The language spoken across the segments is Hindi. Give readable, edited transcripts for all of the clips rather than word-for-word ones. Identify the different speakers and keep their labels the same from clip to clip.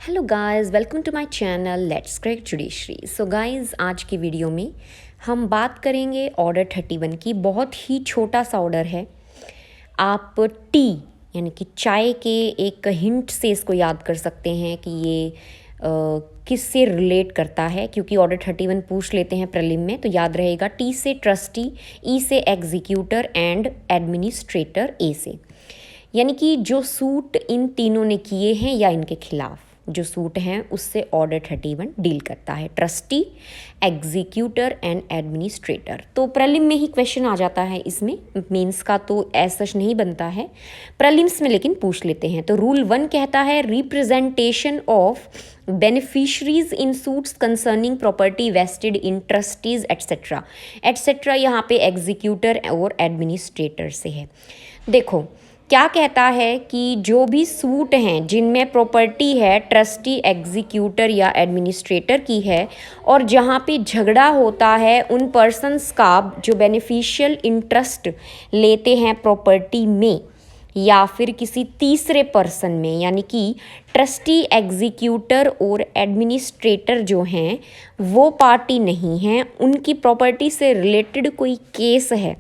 Speaker 1: Hello guys, welcome to my channel let's crack judiciary. So guys, आज की वीडियो में हम बात करेंगे ऑर्डर 31 की। बहुत ही छोटा सा ऑर्डर है। आप टी यानी कि चाय के एक हिंट से इसको याद कर सकते हैं कि ये किससे रिलेट करता है, क्योंकि ऑर्डर 31 पूछ लेते हैं प्रीलिम में, तो याद रहेगा। टी से ट्रस्टी, ई से एग्जीक्यूटर एंड एडमिनिस्ट्रेटर, ए से। यानी कि जो सूट इन तीनों ने किए हैं या इनके खिलाफ जो सूट हैं उससे ऑर्डर 31 डील करता है। Trustee, executor and administrator. तो प्रीलिम में ही क्वेश्चन आ जाता है इसमें, मेंस का तो ऐसा नहीं बनता है, प्रीलिम्स में लेकिन पूछ लेते हैं। तो रूल 1 कहता है representation of beneficiaries in suits concerning property vested in trustees etcetera. Etcetera यहाँ पे एग्जीक्यूटर और एडमिनिस्ट्रेटर से है। देखो क्या कहता है कि जो भी सूट हैं जिनमें प्रॉपर्टी है ट्रस्टी, एग्जीक्यूटर या एडमिनिस्ट्रेटर की है, और जहाँ पे झगड़ा होता है उन पर्सन्स का जो बेनिफिशियल इंटरेस्ट लेते हैं प्रॉपर्टी में या फिर किसी तीसरे पर्सन में, यानी कि ट्रस्टी, एग्जीक्यूटर और एडमिनिस्ट्रेटर जो हैं वो पार्टी नहीं हैं, उनकी प्रॉपर्टी से रिलेटेड कोई केस है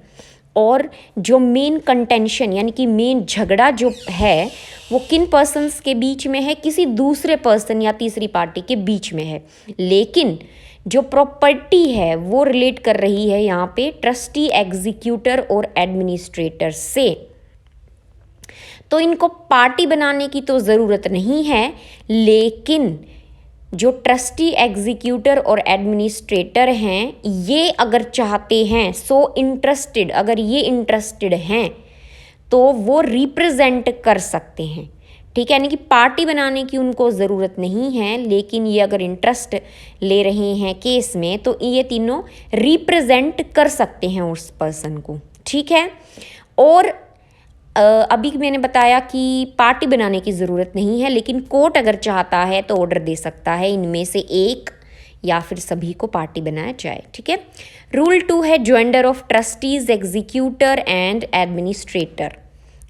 Speaker 1: और जो मेन कंटेंशन यानी कि मेन झगड़ा जो है वो किन पर्सन्स के बीच में है, किसी दूसरे पर्सन या तीसरी पार्टी के बीच में है, लेकिन जो प्रॉपर्टी है वो रिलेट कर रही है यहाँ पे ट्रस्टी, एग्जीक्यूटर और एडमिनिस्ट्रेटर से। तो इनको पार्टी बनाने की तो ज़रूरत नहीं है, लेकिन जो ट्रस्टी, एग्जीक्यूटर और एडमिनिस्ट्रेटर हैं ये अगर चाहते हैं, अगर ये इंटरेस्टेड हैं तो वो रिप्रेजेंट कर सकते हैं। ठीक है, यानी कि पार्टी बनाने की उनको ज़रूरत नहीं है, लेकिन ये अगर इंटरेस्ट ले रहे हैं केस में तो ये तीनों रिप्रेजेंट कर सकते हैं उस पर्सन को। ठीक है, और अभी मैंने बताया कि पार्टी बनाने की ज़रूरत नहीं है, लेकिन कोर्ट अगर चाहता है तो ऑर्डर दे सकता है इनमें से एक या फिर सभी को पार्टी बनाया जाए। ठीक है। रूल 2 है joinder of trustees, executor and administrator.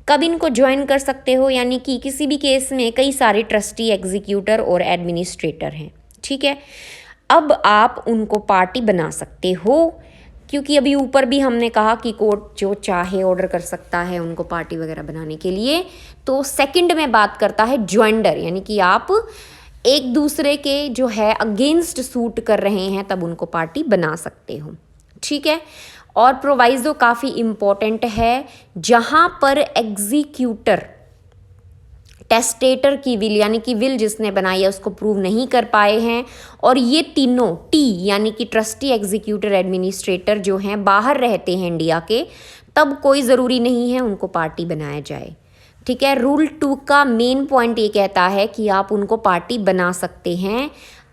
Speaker 1: कब इनको ज्वाइन कर सकते हो, यानी कि किसी भी केस में कई सारे ट्रस्टी, एग्जीक्यूटर और एडमिनिस्ट्रेटर हैं। ठीक है, अब आप उनको पार्टी बना सकते हो, क्योंकि अभी ऊपर भी हमने कहा कि कोर्ट जो चाहे ऑर्डर कर सकता है उनको पार्टी वगैरह बनाने के लिए। तो सेकंड में बात करता है ज्वाइंडर, यानी कि आप एक दूसरे के जो है अगेंस्ट सूट कर रहे हैं तब उनको पार्टी बना सकते हो। ठीक है, और प्रोवाइजो काफ़ी इम्पोर्टेंट है, जहाँ पर एग्जीक्यूटर टेस्टेटर की विल यानी कि विल जिसने बनाई है उसको प्रूव नहीं कर पाए हैं, और ये तीनों टी यानी कि ट्रस्टी, एग्जीक्यूटर, एडमिनिस्ट्रेटर जो हैं बाहर रहते हैं इंडिया के, तब कोई ज़रूरी नहीं है उनको पार्टी बनाया जाए। ठीक है, रूल 2 का मेन पॉइंट ये कहता है कि आप उनको पार्टी बना सकते हैं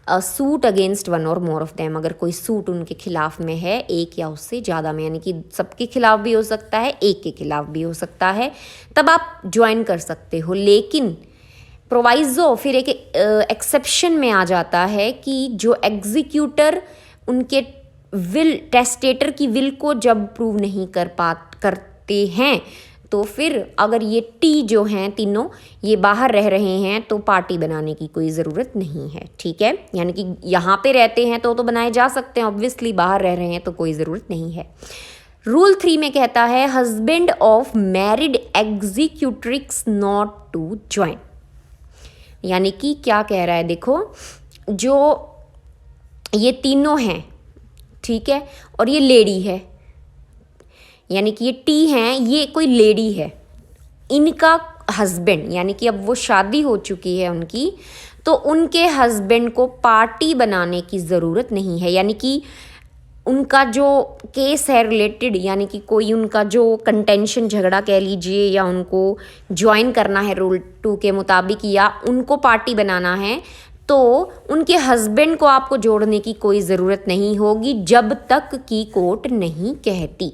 Speaker 1: सूट अगेंस्ट वन और मोर ऑफ देम। अगर कोई सूट उनके खिलाफ में है एक या उससे ज़्यादा में, यानी कि सबके खिलाफ भी हो सकता है, एक के खिलाफ भी हो सकता है, तब आप ज्वाइन कर सकते हो। लेकिन प्रोवाइजो फिर एक एक्सेप्शन में आ जाता है कि जो एग्जीक्यूटर उनके विल, टेस्टेटर की विल को जब प्रूव नहीं करते हैं तो फिर अगर ये टी जो हैं तीनों ये बाहर रह रहे हैं तो पार्टी बनाने की कोई ज़रूरत नहीं है। ठीक है, यानी कि यहाँ पे रहते हैं तो बनाए जा सकते हैं, ऑब्वियसली बाहर रह रहे हैं तो कोई ज़रूरत नहीं है। रूल 3 में कहता है husband of married executrix not to join. यानी कि क्या कह रहा है, देखो जो ये तीनों हैं, ठीक है, और ये लेडी है, यानी कि ये टी हैं, ये कोई लेडी है, इनका हस्बैंड यानी कि अब वो शादी हो चुकी है उनकी, तो उनके हस्बैंड को पार्टी बनाने की ज़रूरत नहीं है। यानी कि उनका जो केस है रिलेटेड, यानी कि कोई उनका जो कंटेंशन झगड़ा कह लीजिए, या उनको ज्वाइन करना है रूल 2 के मुताबिक, या उनको पार्टी बनाना है, तो उनके हस्बैंड को आपको जोड़ने की कोई ज़रूरत नहीं होगी जब तक कि कोर्ट नहीं कहती।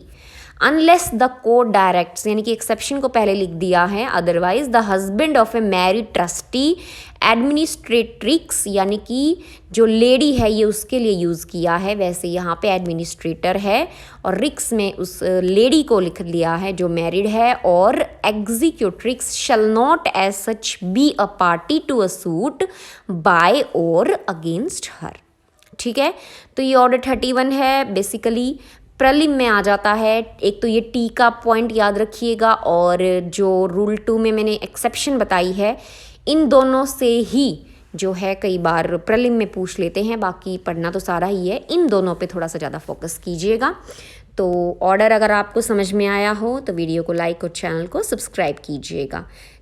Speaker 1: अनलेस द कोर्ट डायरेक्ट्स, यानी कि एक्सेप्शन को पहले लिख दिया है, otherwise the husband of a married trustee administratrix, यानी कि जो लेडी है ये उसके लिए यूज़ किया है, वैसे यहाँ पे एडमिनिस्ट्रेटर है और रिक्स में उस लेडी को लिख लिया है जो मैरिड है। और executrix shall not as such be a party to a suit by or against her. ठीक है, तो ये ऑर्डर 31 है, बेसिकली प्रलिम में आ जाता है। एक तो ये टी का पॉइंट याद रखिएगा, और जो रूल 2 में मैंने एक्सेप्शन बताई है, इन दोनों से ही जो है कई बार प्रलिम में पूछ लेते हैं, बाकी पढ़ना तो सारा ही है, इन दोनों पे थोड़ा सा ज़्यादा फोकस कीजिएगा। तो ऑर्डर अगर आपको समझ में आया हो तो वीडियो को लाइक और चैनल को सब्सक्राइब कीजिएगा।